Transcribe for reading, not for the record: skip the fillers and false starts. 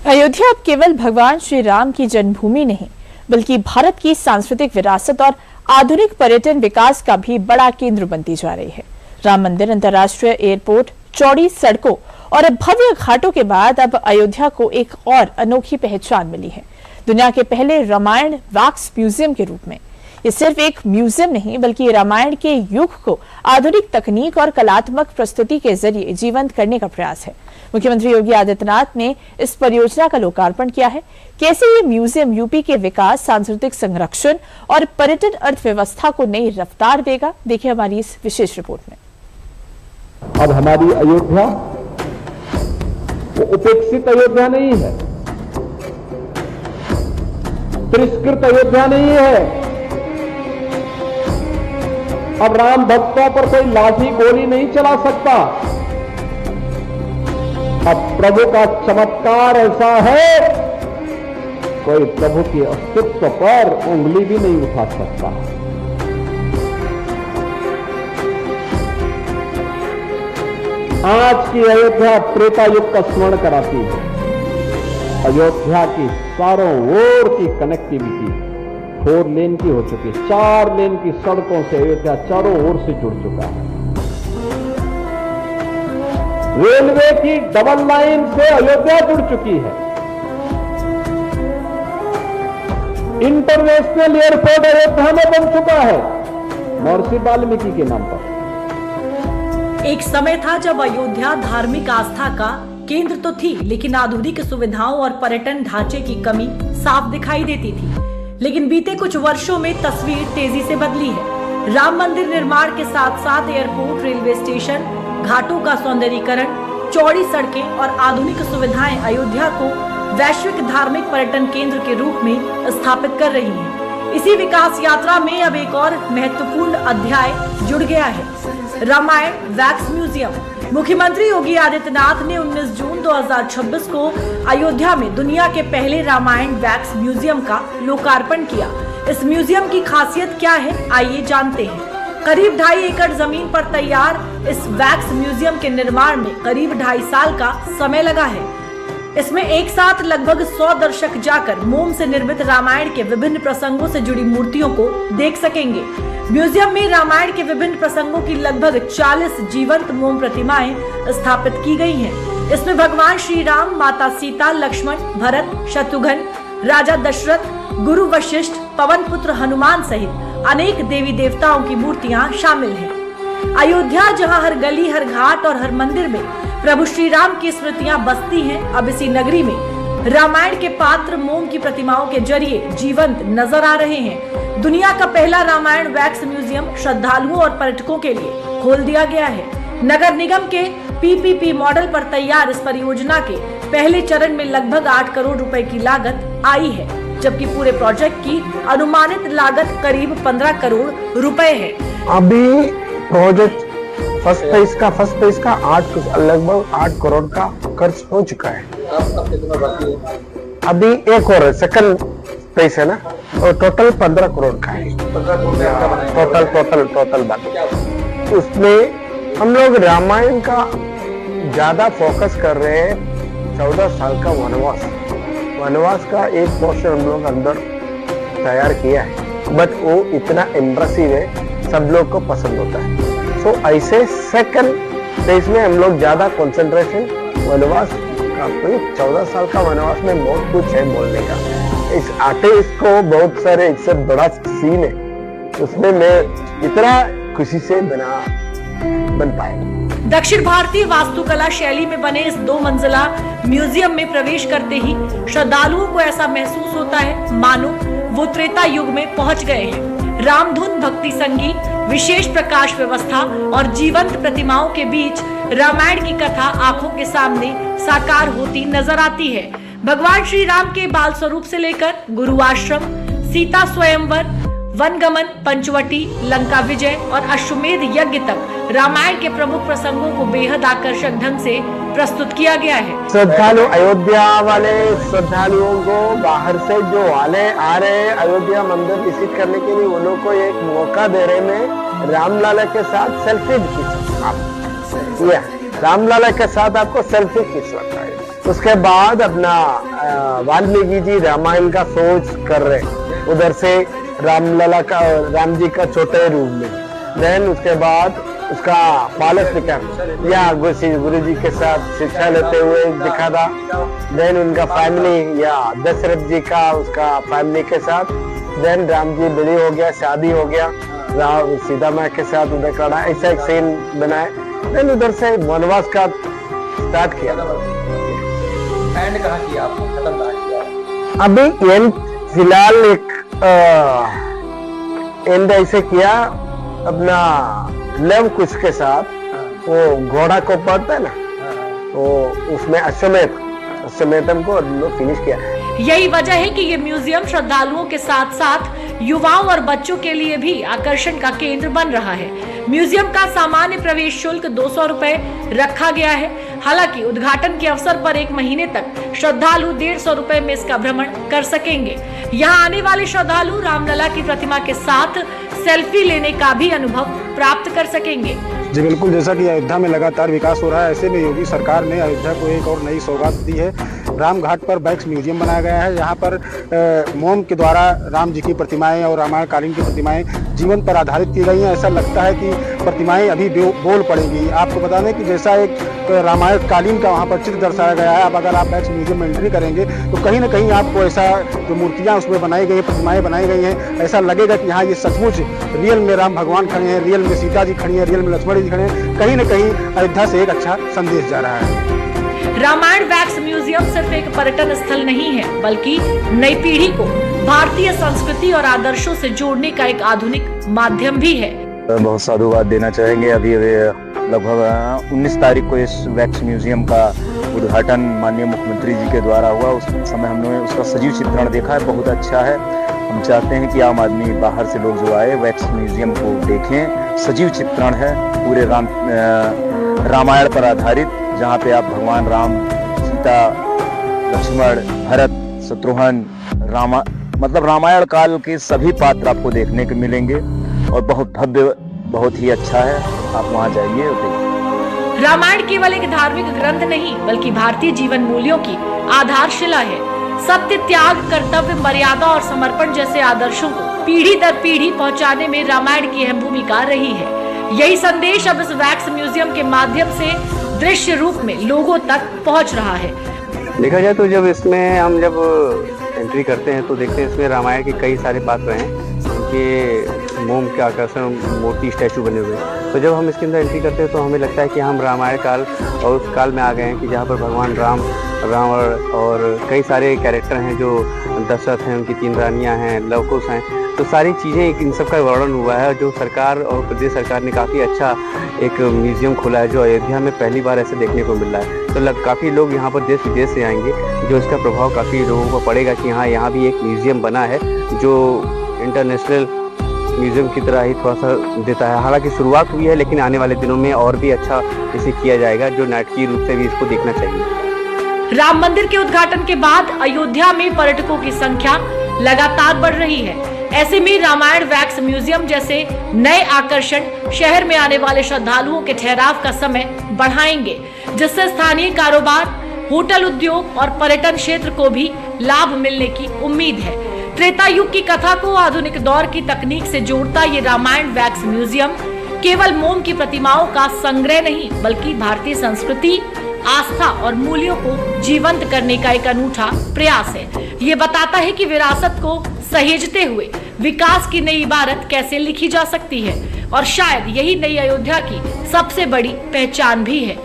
अयोध्या अब केवल भगवान श्री राम की जन्मभूमि नहीं, बल्कि भारत की सांस्कृतिक विरासत और आधुनिक पर्यटन विकास का भी बड़ा केंद्र बनती जा रही है। राम मंदिर, अंतर्राष्ट्रीय एयरपोर्ट, चौड़ी सड़कों और भव्य घाटों के बाद अब अयोध्या को एक और अनोखी पहचान मिली है, दुनिया के पहले रामायण वैक्स म्यूजियम के रूप में। ये सिर्फ एक म्यूजियम नहीं, बल्कि रामायण के युग को आधुनिक तकनीक और कलात्मक प्रस्तुति के जरिए जीवंत करने का प्रयास है। मुख्यमंत्री योगी आदित्यनाथ ने इस परियोजना का लोकार्पण किया है। कैसे ये म्यूजियम यूपी के विकास, सांस्कृतिक संरक्षण और पर्यटन अर्थव्यवस्था को नई रफ्तार देगा, देखिए हमारी इस विशेष रिपोर्ट में। अब हमारी अयोध्या वो उपेक्षित अयोध्या नहीं है, तिरस्कृत अयोध्या नहीं है। अब राम भक्तों पर कोई लाठी गोली नहीं चला सकता। अब प्रभु का चमत्कार ऐसा है, कोई प्रभु के अस्तित्व पर उंगली भी नहीं उठा सकता। आज की अयोध्या त्रेता युग का स्मरण कराती है। अयोध्या की चारों ओर की कनेक्टिविटी 4 लेन की हो चुकी है। 4 लेन की सड़कों से अयोध्या चारों ओर से जुड़ चुका है। रेलवे की डबल लाइन से अयोध्या जुड़ चुकी है। इंटरनेशनल एयरपोर्ट अयोध्या में बन चुका है, महर्षि वाल्मीकि के नाम पर। एक समय था जब अयोध्या धार्मिक आस्था का केंद्र तो थी, लेकिन आधुनिक सुविधाओं और पर्यटन ढांचे की कमी साफ दिखाई देती थी। लेकिन बीते कुछ वर्षों में तस्वीर तेजी से बदली है। राम मंदिर निर्माण के साथ साथ एयरपोर्ट, रेलवे स्टेशन, घाटों का सौंदर्यीकरण, चौड़ी सड़कें और आधुनिक सुविधाएं अयोध्या को वैश्विक धार्मिक पर्यटन केंद्र के रूप में स्थापित कर रही हैं। इसी विकास यात्रा में अब एक और महत्वपूर्ण अध्याय जुड़ गया है, रामायण वैक्स म्यूजियम। मुख्यमंत्री योगी आदित्यनाथ ने 19 जून 2026 को अयोध्या में दुनिया के पहले रामायण वैक्स म्यूजियम का लोकार्पण किया। इस म्यूजियम की खासियत क्या है, आइए जानते हैं। करीब 2.5 एकड़ जमीन पर तैयार इस वैक्स म्यूजियम के निर्माण में करीब 2.5 साल का समय लगा है। इसमें एक साथ लगभग 100 दर्शक जाकर मोम से निर्मित रामायण के विभिन्न प्रसंगों से जुड़ी मूर्तियों को देख सकेंगे। म्यूजियम में रामायण के विभिन्न प्रसंगों की लगभग 40 जीवंत मोम प्रतिमाएं स्थापित की गई हैं। इसमें भगवान श्री राम, माता सीता, लक्ष्मण, भरत, शत्रुघ्न, राजा दशरथ, गुरु वशिष्ठ, पवन पुत्र हनुमान सहित अनेक देवी देवताओं की मूर्तियां शामिल हैं। अयोध्या, जहां हर गली, हर घाट और हर मंदिर में प्रभु श्री राम की स्मृतियां बसती हैं, अब इसी नगरी में रामायण के पात्र मोम की प्रतिमाओं के जरिए जीवंत नजर आ रहे हैं। दुनिया का पहला रामायण वैक्स म्यूजियम श्रद्धालुओं और पर्यटकों के लिए खोल दिया गया है। नगर निगम के PPP मॉडल पर तैयार इस परियोजना के पहले चरण में लगभग 8 करोड़ रुपए की लागत आई है, जबकि पूरे प्रोजेक्ट की अनुमानित लागत करीब 15 करोड़ रुपए है। अभी प्रोजेक्ट फर्स्ट फेज का लगभग 8 करोड़ का खर्च हो चुका है। अभी एक और सेकंड फेज है ना, और टोटल 15 करोड़ का है। टोटल बात उसमें हम लोग रामायण का ज्यादा फोकस कर रहे हैं। 14 साल का वनवास का एक पोर्शन हम लोग अंदर तैयार किया है, बट वो इतना इम्प्रेसिव है, सब लोग को पसंद होता है। सो ऐसे सेकंड फेज में हम लोग ज्यादा कंसंट्रेशन वनवास का, 14 साल का वनवास में बहुत कुछ है बोलने का। इस आर्टिस्ट को बहुत सारे, इससे बड़ा सीन है, उसमें मैं इतना खुशी से बन पाया। दक्षिण भारतीय वास्तुकला शैली में बने इस 2 मंजिला म्यूजियम में प्रवेश करते ही श्रद्धालुओं को ऐसा महसूस होता है मानो वो त्रेता युग में पहुंच गए हैं। रामधुन, भक्ति संगीत, विशेष प्रकाश व्यवस्था और जीवंत प्रतिमाओं के बीच रामायण की कथा आंखों के सामने साकार होती नजर आती है। भगवान श्री राम के बाल स्वरूप से लेकर गुरु आश्रम, सीता स्वयंवर, वनगमन, पंचवटी, लंका विजय और अश्वमेध यज्ञ तक रामायण के प्रमुख प्रसंगों को बेहद आकर्षक ढंग से प्रस्तुत किया गया है। श्रद्धालु, अयोध्या वाले श्रद्धालुओं को बाहर से जो वाले आ रहे हैं अयोध्या मंदिर विजिट करने के लिए, उन लोगों को एक मौका दे रहे हैं रामलाला के साथ सेल्फी खींचो। रामलाला के साथ आपको सेल्फी खींचना है। उसके बाद अपना वाल्मीकि जी रामायण का सोच कर रहे, उधर से रामलला का, राम जी का छोटे रूप में। देन उसके बाद उसका पालक निकल या गुरु जी के साथ शिक्षा लेते हुए दिखा था। देन उनका फैमिली या दशरथ जी का उसका फैमिली के साथ। देन राम जी बड़ी हो गया, शादी हो गया, राम सीता माँ के साथ उधर खड़ा, ऐसा एक सीन बनाए। देन उधर से वनवास का स्टार्ट किया। एंड कहाँ किया आपने, खत्म कहाँ किया? अभी एंड फिलहाल एक एंड ऐसे किया अपना लव कुश के साथ, वो घोड़ा को पड़ता है ना, तो उसमें अश्वमेधम को फिनिश किया। यही वजह है कि ये म्यूजियम श्रद्धालुओं के साथ साथ युवाओं और बच्चों के लिए भी आकर्षण का केंद्र बन रहा है। म्यूजियम का सामान्य प्रवेश शुल्क 200 रुपए रखा गया है। हालांकि उद्घाटन के अवसर पर 1 महीने तक श्रद्धालु 150 रुपए में इसका भ्रमण कर सकेंगे। यहाँ आने वाले श्रद्धालु रामलला की प्रतिमा के साथ सेल्फी लेने का भी अनुभव प्राप्त कर सकेंगे। जी बिल्कुल, जैसा कि अयोध्या में लगातार विकास हो रहा है, ऐसे में योगी सरकार ने अयोध्या को एक और नई सौगात दी है। रामघाट पर वैक्स म्यूजियम बनाया गया है। यहाँ पर मोम के द्वारा राम जी की प्रतिमाएं और रामायण कालीन की प्रतिमाएं जीवन पर आधारित की गई हैं। ऐसा लगता है कि प्रतिमाएं अभी बोल पड़ेंगी। आपको बता दें कि जैसा एक रामायण कालीन का वहाँ पर चित्र दर्शाया गया है, अब अगर आप वैक्स म्यूजियम में एंट्री करेंगे तो कहीं ना कहीं आपको ऐसा जो मूर्तियाँ उसमें बनाई गई, प्रतिमाएं बनाई गई हैं, ऐसा लगेगा कि यहाँ ये सचमुच रियल में राम भगवान खड़े हैं, रियल में सीता जी खड़ी हैं, रियल में लक्ष्मण जी खड़े हैं। कहीं ना कहीं अयोध्या से एक अच्छा संदेश जा रहा है। रामायण वैक्स म्यूजियम सिर्फ एक पर्यटन स्थल नहीं है, बल्कि नई पीढ़ी को भारतीय संस्कृति और आदर्शों से जोड़ने का एक आधुनिक माध्यम भी है। बहुत साधुवाद देना चाहेंगे। अभी लगभग 19 तारीख को इस वैक्स म्यूजियम का उद्घाटन माननीय मुख्यमंत्री जी के द्वारा हुआ। उस समय हमने उसका सजीव चित्रण देखा है, बहुत अच्छा है। हम चाहते हैं कि आम आदमी बाहर से लोग जो आए वैक्स म्यूजियम को देखें। सजीव चित्रण है पूरे रामायण पर आधारित, जहाँ पे आप भगवान राम, सीता, लक्ष्मण, भरत, शत्रुघ्न, मतलब रामायण काल के सभी पात्र आपको देखने को मिलेंगे और बहुत भव्य, बहुत ही अच्छा है। आप वहाँ जाइए और देखिए। रामायण केवल एक धार्मिक ग्रंथ नहीं, बल्कि भारतीय जीवन मूल्यों की आधारशिला है। सत्य, त्याग, कर्तव्य, मर्यादा और समर्पण जैसे आदर्शों को पीढ़ी दर पीढ़ी पहुंचाने में रामायण की अहम भूमिका रही है। यही संदेश अब इस वैक्स म्यूजियम के माध्यम से दृश्य रूप में लोगों तक पहुंच रहा है। देखा जाए तो जब इसमें हम जब एंट्री करते हैं तो देखते हैं इसमें रामायण के कई सारे पात्र हैं, उनके मोम के आकर्षण मूर्ति स्टैचू बने हुए। तो जब हम इसके अंदर एंट्री करते हैं तो हमें लगता है कि हम रामायण काल और उस काल में आ गए हैं कि जहाँ पर भगवान राम, रावण और कई सारे कैरेक्टर हैं, जो दशरथ हैं, उनकी 3 रानियाँ हैं, लवकुश हैं। तो सारी चीज़ें इन सब का वर्णन हुआ है। जो सरकार और प्रदेश सरकार ने काफ़ी अच्छा एक म्यूजियम खोला है, जो अयोध्या में पहली बार ऐसे देखने को मिल रहा है। तो काफ़ी लोग यहाँ पर देश विदेश से आएंगे, जो इसका प्रभाव काफ़ी लोगों को पड़ेगा कि हाँ, यहाँ भी एक म्यूजियम बना है जो इंटरनेशनल म्यूजियम की तरह ही थोड़ा सा देता है। हालांकि शुरुआत हुई है, लेकिन आने वाले दिनों में और भी अच्छा इसे किया जाएगा, जो नाटकीय रूप से भी इसको देखना चाहिए। राम मंदिर के उद्घाटन के बाद अयोध्या में पर्यटकों की संख्या लगातार बढ़ रही है। ऐसे में रामायण वैक्स म्यूजियम जैसे नए आकर्षण शहर में आने वाले श्रद्धालुओं के ठहराव का समय बढ़ाएंगे, जिससे स्थानीय कारोबार, होटल उद्योग और पर्यटन क्षेत्र को भी लाभ मिलने की उम्मीद है। त्रेता युग की कथा को आधुनिक दौर की तकनीक से जोड़ता ये रामायण वैक्स म्यूजियम केवल मोम की प्रतिमाओं का संग्रह नहीं, बल्कि भारतीय संस्कृति, आस्था और मूल्यों को जीवंत करने का एक अनूठा प्रयास है। ये बताता है कि विरासत को सहेजते हुए विकास की नई इबारत कैसे लिखी जा सकती है, और शायद यही नई अयोध्या की सबसे बड़ी पहचान भी है।